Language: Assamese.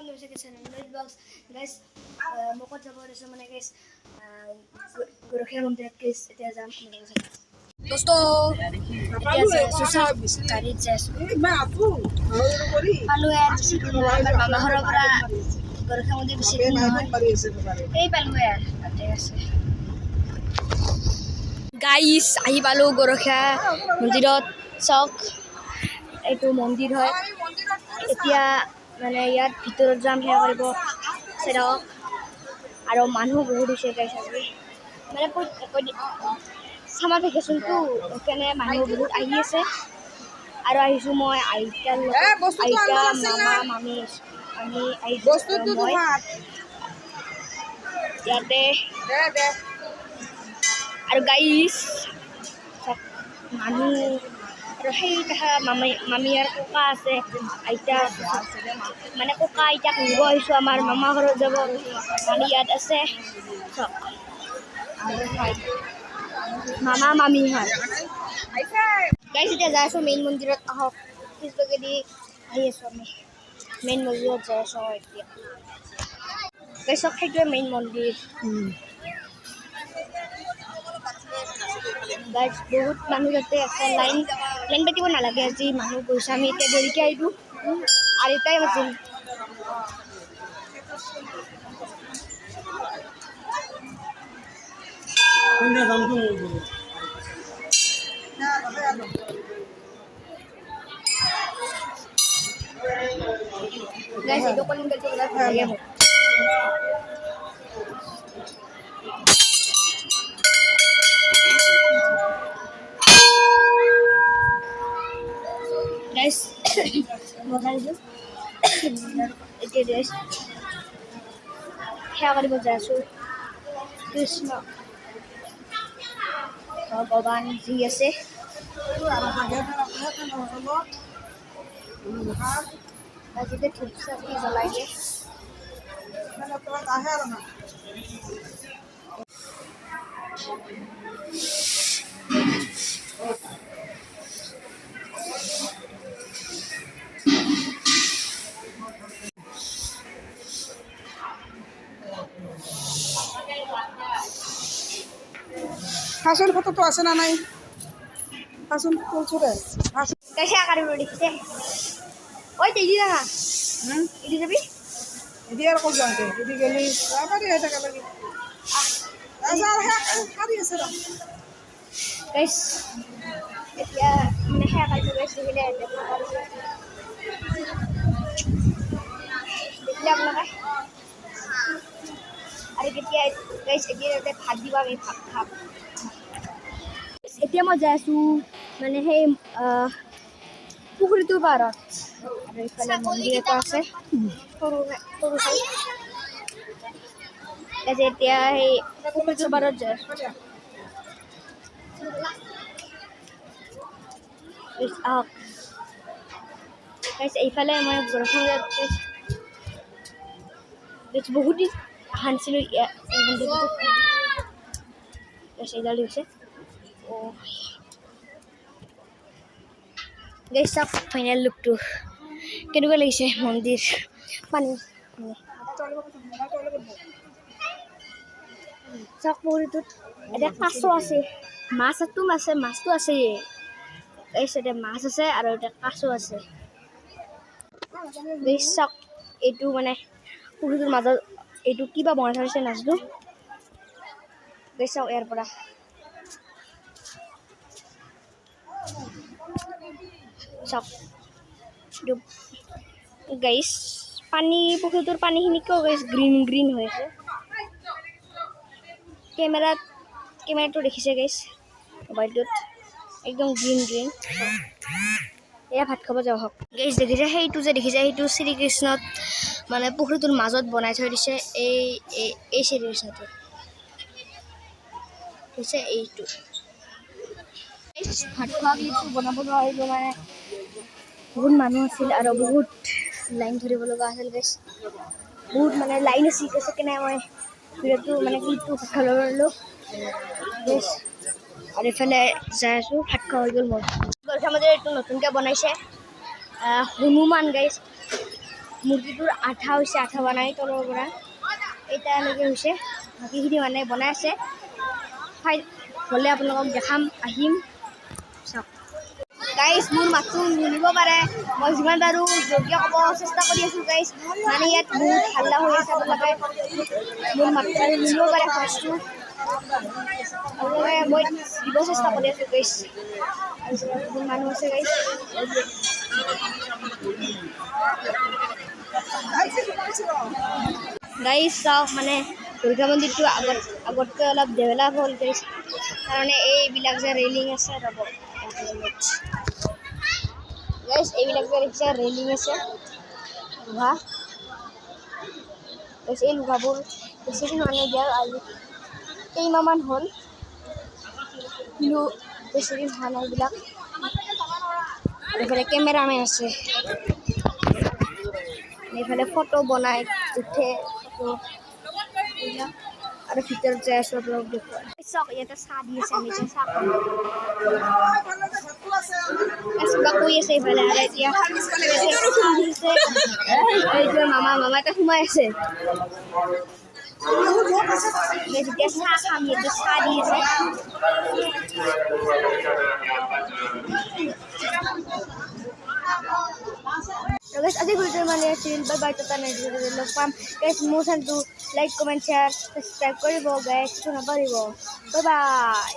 welcome to second channel Notebox guys moko jabo reso mane guys Gorakhia Mandir guys etia jam dosto etia susah garit jas palu er mama horo pura Gorakhia Mandir bisi ei palu er ate ase guys ahi palu Gorakhia Mandirot chok etu mondir hoy etia মানে ইয়াত ভিতৰত যাম হে কৰিব সেটা আৰু মানুহ বহুত হৈছে গাইছ আজি মানে সামাৰ ভেকেশন তো কেনে মানুহ বহুত আহি আছে আৰু আহিছো মই আইতা মামা মামি আমি আই বস্তু মই ইয়াতে আৰু গাইছ মানুহ সেই মামিয়াৰ কোকা আছে আইতা মানে কোকা আইতাক নিব আহিছোঁ আমাৰ মামা ঘৰত যাব মামী ইয়াত আছে মামা মামী হয় গাইছ এতিয়া যাই আছোঁ মেইন মন্দিৰত আহক পিছবেগেদি আহি আছোঁ আমি মেইন মন্দিৰত যাই আছোঁ এতিয়া গাইছক সেইটোৱে মেইন মন্দিৰ গাইজ বহুত মানুহ যাতে আছে লাইন পাতিব নালাগে আজি মানুহ গৈছে আমি এতিয়া দেৰিকৈ আহিলোঁ আৰু এটাই বাজিল গাইজ এইটো কলিং বেলটো বহুত ভাল লাগে মোক guys মজাই দিও এতিয়া দেশ সেৱা কৰিব যাই আছোঁ কৃষ্ণ ভগৱান যি আছে আজিতে ধূপ চাকি জ্বলাই দিয়ে হাসন ফটো তো আছে না নাই হাসন তুলছো রে कैसे आकर देखते ওই দিদি না ইদি যাবি এদি আর কোন যাতে এদি গেলি আবারই এটা টাকা লাগি আচ্ছা হ্যাঁ খালি আছে না গাইস এতিয়া মানে হ্যাঁ কাল গাইস দেখিলে দেখলে আপনারা আরে কেতিয়া গাইস এতিয়া ভাত দিবা আমি ভাত খাব এতিয়া মই যাই আছোঁ মানে সেই পুখুৰীটোৰ পাৰত আৰু এইফালে মন্দিৰ এটা আছে সৰু ঠাই এতিয়া সেই পুখুৰীটোৰ পাৰত যাই আছোঁ আহক এইফালে মই Gorakhia বহুত দিন আনিছিলোঁ এইডাল হৈছে গাইছ চাওক ফাইনেল লুকটো কেনেকুৱা লাগিছে মন্দিৰ পানী চাওক পুখুৰীটোত এতিয়া কাছ আছে মাছটো আছে গাইছ এতিয়া মাছ আছে আৰু এতিয়া কাছ আছে গাইছ চাওক এইটো মানে পুখুৰীটোৰ মাজত এইটো কিবা বনাই থৈছে নাজনো গাইছ চাওক ইয়াৰ পৰা চাওক গাইছ পানী পুখুৰীটোৰ পানীখিনি কিয় গাইছ গ্ৰীণ হৈ আছে কেমেৰাটো দেখিছে গাইছ মোবাইলটোত একদম গ্ৰীণ এয়া ভাত খাব যাওঁ হওক গাইছ দেখিছে সেইটো যে দেখিছে সেইটো শ্ৰীকৃষ্ণত মানে পুখুৰীটোৰ মাজত বনাই থৈ দিছে এই শ্ৰীকৃষ্ণটো হৈছে এইটো ভাত খোৱা ক্লিপটো বনাব নোৱাৰিলোঁ মানে বহুত মানুহ আছিল আৰু বহুত লাইন ধৰিব লগা আছিল গাইছ বহুত মানে লাইন আছিল কৈছে কেনে মই ভিডিঅ'টো মানে ক্লিপটো ভাল ল'লোঁ গাইছ আৰু এইফালে যাই আছোঁ ভাত খোৱা হৈ গ'ল মোৰ Gorakhia Mandir এইটো নতুনকৈ বনাইছে হনুমান গাইছ মুৰ্গীটোৰ আঠা হৈছে, আঠা বনাই তলৰ পৰা এতিয়া এনেকৈ হৈছে। বাকীখিনি মানে বনাই আছে। খাই হ'লে আপোনালোকক দেখাম, আহিম চাওক। গাইজ মোৰ মাতটো শুনিব পাৰে, মই যিমান পাৰোঁ যোগ্য ক'ব চেষ্টা কৰি আছোঁ গাইজ। মানে ইয়াত বহুত হাল্লা হৈ আছে, আপোনালোকে মোৰ মাতটো শুনিব পাৰে ভইচটো। আপোনালোকে মই দিব চেষ্টা কৰি আছোঁ গাইজ। বহুত মানুহ আছে গাইজ। গাইজ চাওক মানে দুৰ্গা মন্দিৰটো আগতকৈ অলপ ডেভেলপ হ'ল গাইজ। কাৰণে এইবিলাক যে ৰেলিং আছে ৰ'ব গাইজ, এইবিলাক যে দেখিছে ৰেলিং আছে লোহা। এই লোহাবোৰ বেছিদিন হোৱা নাই দিয়াৰ, আজি কেইমাহমান হ'ল, কিন্তু বেছিদিন হোৱা নাই এইবিলাক। এইফালে কেমেৰামেন আছে, এইফালে ফটো বনাই উঠে ফটো এইবিলাক। আৰু ভিতৰত যাই আছোঁ আপোনালোক দেখুৱাই। চাওক ইয়াতে চাহ দি আছে, আমি এতিয়া চাহ খাম। কিবা কৈ আছে এইফালে, আৰু এতিয়া এইটোৱে মামা এটা সোমাই আছে। যেতিয়া চাহ খাম, ইয়াতে চাহ দি আছে। আজি ভিডিঅ' মানে আছিল। বাই বাই, টাটা, নেক্সট ভিডিঅ'ত লগ পাম গাইজ। মোৰ চেনেলটো লাইক, কমেণ্ট, শ্বেয়াৰ, ছাবস্ক্ৰাইব কৰিব গাইজ, নাপাহৰিব। Bye bye.